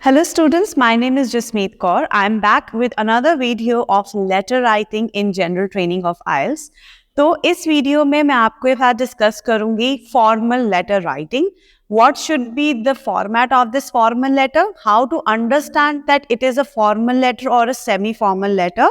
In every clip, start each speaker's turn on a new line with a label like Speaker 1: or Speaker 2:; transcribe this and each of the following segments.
Speaker 1: Hello students, my name is Jasmeet Kaur. I am back with another video of letter writing in general training of IELTS. तो इस video में मैं आपको ये बात discuss करूंगी formal letter writing. What should be the format of this formal letter? How to understand that it is a formal letter or a semi-formal letter?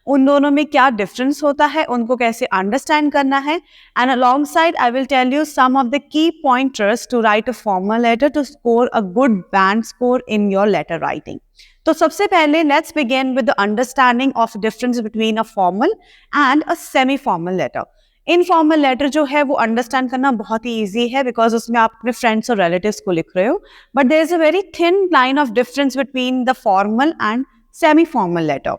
Speaker 1: उन दोनों में क्या डिफरेंस होता है, उनको कैसे अंडरस्टैंड करना है. And alongside I will tell you some of the key pointers to write a formal letter to score a good band score in your letter writing. तो सबसे पहले let's begin with the understanding of difference between a formal and a semi formal letter. Informal letter जो है वो understand करना बहुत ही easy है because उसमें आप अपने फ्रेंड्स और रिलेटिव्स को लिख रहे हो. But there is a very thin line of difference between the formal and semi formal letter.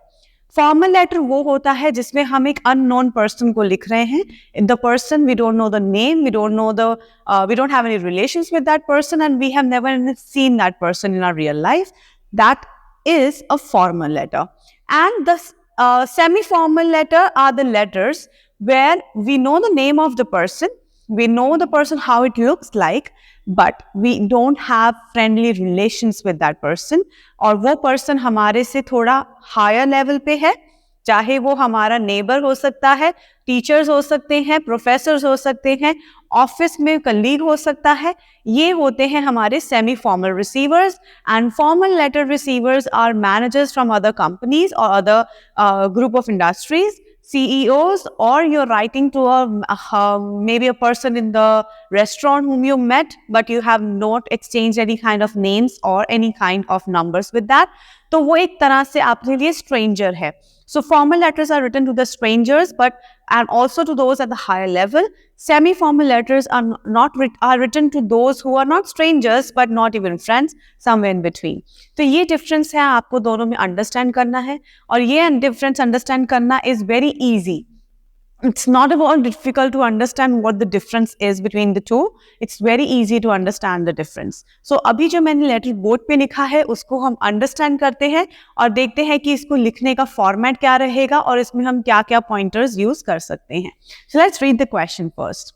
Speaker 1: Formal letter वो होता है जिसमें हम एक अननोन पर्सन को लिख रहे हैं. The person we don't know the name, we don't have any relations with that person and we have never seen that person in our real life. That is a formal letter. And the semi formal letter are the letters where we know the name of the person, we know the person how it looks like, but we don't have friendly relations with that person. और वो person हमारे से थोड़ा higher level पे है, चाहे वो हमारा neighbor हो सकता है, teachers हो सकते हैं, professors हो सकते हैं, ऑफिस में colleague हो सकता है. ये होते हैं हमारे semi formal receivers. And formal letter receivers are managers from other companies or other group of industries, CEOs, or you're writing to maybe a person in the restaurant whom you met but you have not exchanged any kind of names or any kind of numbers with that. तो वो एक तरह से आपके लिए stranger है. So formal letters are written to the strangers and also to those at the higher level. Semi-formal letters are written to those who are not strangers but not even friends, somewhere in between. तो ये difference है, आपको दोनों में understand करना है. और ये difference understand करना is very easy. It's not at all difficult to understand what the difference is between the two. It's very easy to understand the difference. So अभी जो मैंने लेटर बोर्ड पे लिखा है उसको हम अंडरस्टैंड करते हैं और देखते हैं कि इसको लिखने का फॉर्मेट क्या रहेगा और इसमें हम क्या क्या पॉइंटर्स यूज कर सकते हैं. So let's read the question first.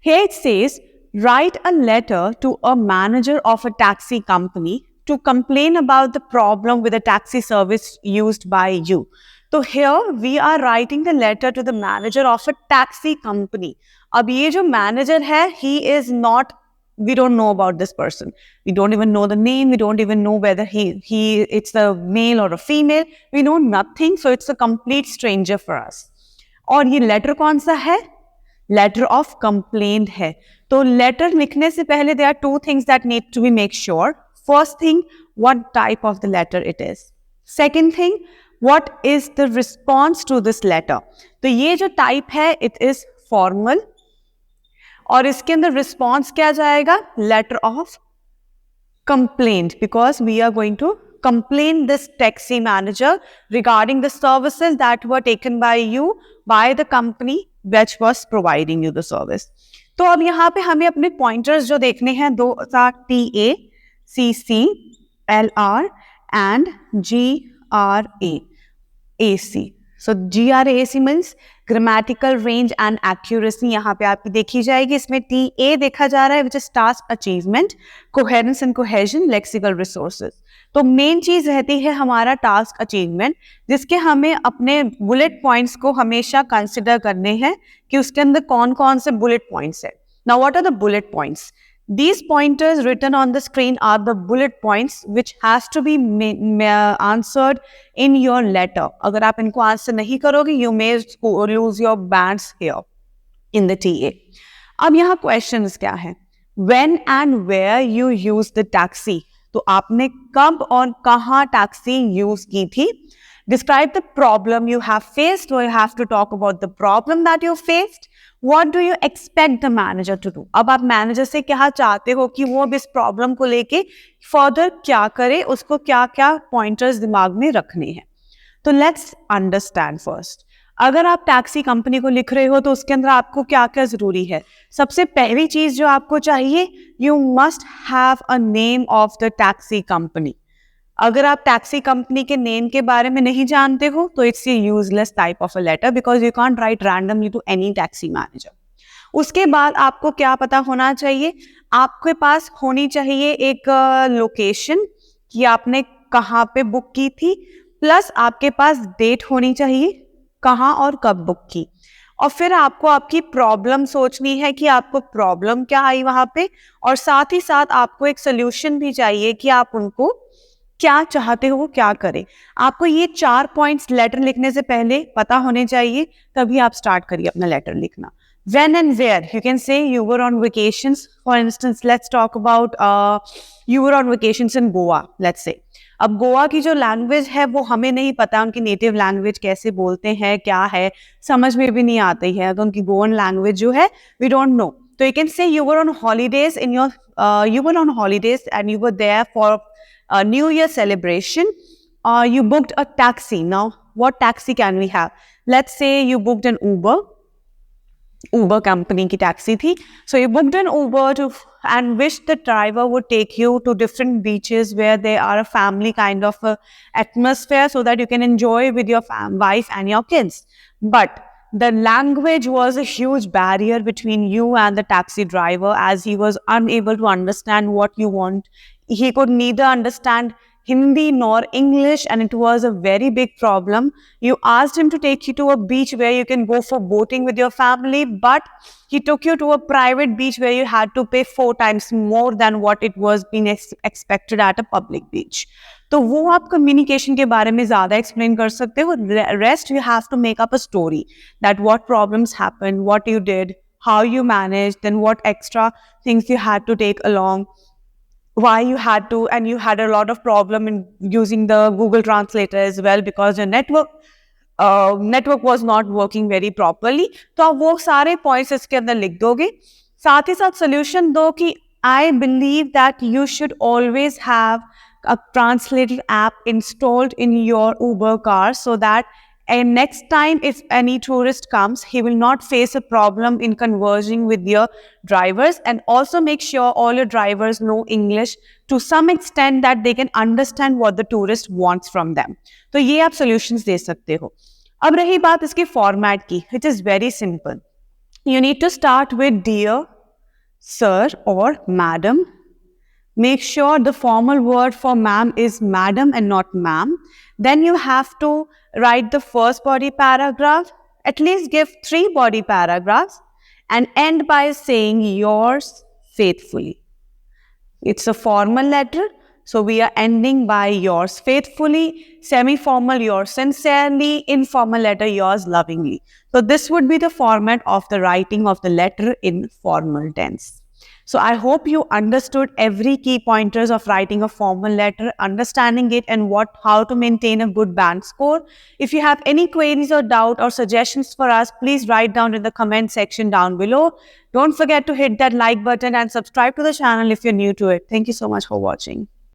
Speaker 1: Here it says, write a letter to a manager of a taxi company to complain about the problem with the taxi service used by you. So here we are writing the letter to the manager of a taxi company. अब ये जो manager है, he is not, we don't know about this person. We don't even know the name. We don't even know whether it's a male or a female. We know nothing. So it's a complete stranger for us. और ये letter कौन सा है? Letter of complaint है. तो letter लिखने से पहले there are two things that need to be make sure. First thing, what type of the letter it is. Second thing, what is the response to this letter. तो ये जो type है it is formal और इसके अंदर response क्या जाएगा? Letter of complaint, because we are going to complain this taxi manager regarding the services that were taken by you by the company which was providing you the service. तो अब यहाँ पे हमें अपने pointers जो देखने हैं, दो TA, CC, LR and GRA. AC. So GRAC means grammatical range and accuracy. यहाँ पे आपकी देखी जाएगी. इसमें TA देखा जा रहा है which is task achievement, coherence and cohesion, lexical resources. तो मेन चीज रहती है हमारा टास्क अचीवमेंट, जिसके हमें अपने बुलेट पॉइंट्स को हमेशा कंसिडर करने हैं कि उसके अंदर कौन कौन से बुलेट पॉइंट्स है. Now what are the bullet points? These pointers written on the screen are the bullet points which has to be answered in your letter. अगर आप इनको आंसर नहीं करोगे, you may lose your bands here in the TA. अब यहाँ questions क्या है? When and where you use the taxi. तो आपने कब और कहाँ taxi use की थी? Describe the problem you have faced, or you have to talk about the problem that you faced. What do you expect the manager to do? अब आप manager से क्या चाहते हो कि वो अब इस प्रॉब्लम को लेके फर्दर क्या करे, उसको क्या क्या पॉइंटर्स दिमाग में रखने हैं. तो लेट्स अंडरस्टैंड फर्स्ट. अगर आप टैक्सी कंपनी को लिख रहे हो तो उसके अंदर आपको क्या क्या जरूरी है. सबसे पहली चीज जो आपको चाहिए, you must have a name of the taxi company. अगर आप टैक्सी कंपनी के नेम के बारे में नहीं जानते हो तो it's a useless type of a letter, because you can't write randomly to any taxi manager. उसके बाद आपको क्या पता होना चाहिए, आपके पास होनी चाहिए एक लोकेशन कि आपने कहाँ पे बुक की थी, प्लस आपके पास डेट होनी चाहिए कहाँ और कब बुक की, और फिर आपको आपकी प्रॉब्लम सोचनी है कि आपको प्रॉब्लम क्या आई वहां पे, और साथ ही साथ आपको एक सोल्यूशन भी चाहिए कि आप उनको क्या चाहते हो वो क्या करें। आपको ये 4 पॉइंट्स लेटर लिखने से पहले पता होने चाहिए, तभी आप स्टार्ट करिए अपना लेटर लिखना। When and where, you can say you were on vacations. For instance, let's talk about you were on vacations in Goa, let's say. अब गोवा की जो लैंग्वेज है वो हमें नहीं पता, उनकी नेटिव लैंग्वेज कैसे बोलते हैं, क्या है, समझ में भी नहीं आती है, तो उनकी गोवन लैंग्वेज जो है वी डोंट नो। तो you can say you were on holidays in your you were on holidays and you were there for New Year celebration. You booked a taxi. Now, what taxi can we have? Let's say you booked an Uber. Uber company की taxi थी. So you booked an Uber and wished the driver would take you to different beaches where they are a family kind of a atmosphere so that you can enjoy with your wife and your kids. But the language was a huge barrier between you and the taxi driver, as he was unable to understand what you want. He could neither understand Hindi nor English, and it was a very big problem. You asked him to take you to a beach where you can go for boating with your family, but he took you to a private beach where you had to pay 4 times more than what it was being expected at a public beach. तो वो आप communication के बारे में ज़्यादा explain कर सकते हो. Rest you have to make up a story that what problems happened, what you did, how you managed, then what extra things you had to take along, why you had to, and you had a lot of problem in using the Google Translator as well because your network was not working very properly. तो आप वो सारे points इसके अंदर लिख दोगे, साथ ही साथ solution दो कि I believe that you should always have a translator app installed in your Uber car so that and next time if any tourist comes, he will not face a problem in conversing with your drivers, and also make sure all your drivers know English to some extent that they can understand what the tourist wants from them. तो ये आप solutions दे सकते हो. अब रही बात इसके format की, it is very simple. You need to start with dear, sir or madam. Make sure the formal word for ma'am is madam and not ma'am. Then you have to write the first body paragraph, at least give 3 body paragraphs, and end by saying yours faithfully. It's a formal letter, so we are ending by yours faithfully, semi-formal yours sincerely, informal letter yours lovingly. So this would be the format of the writing of the letter in formal tense. So I hope you understood every key pointers of writing a formal letter, understanding it and how to maintain a good band score. If you have any queries or doubt or suggestions for us, please write down in the comment section down below. Don't forget to hit that like button and subscribe to the channel if you're new to it. Thank you so much for watching.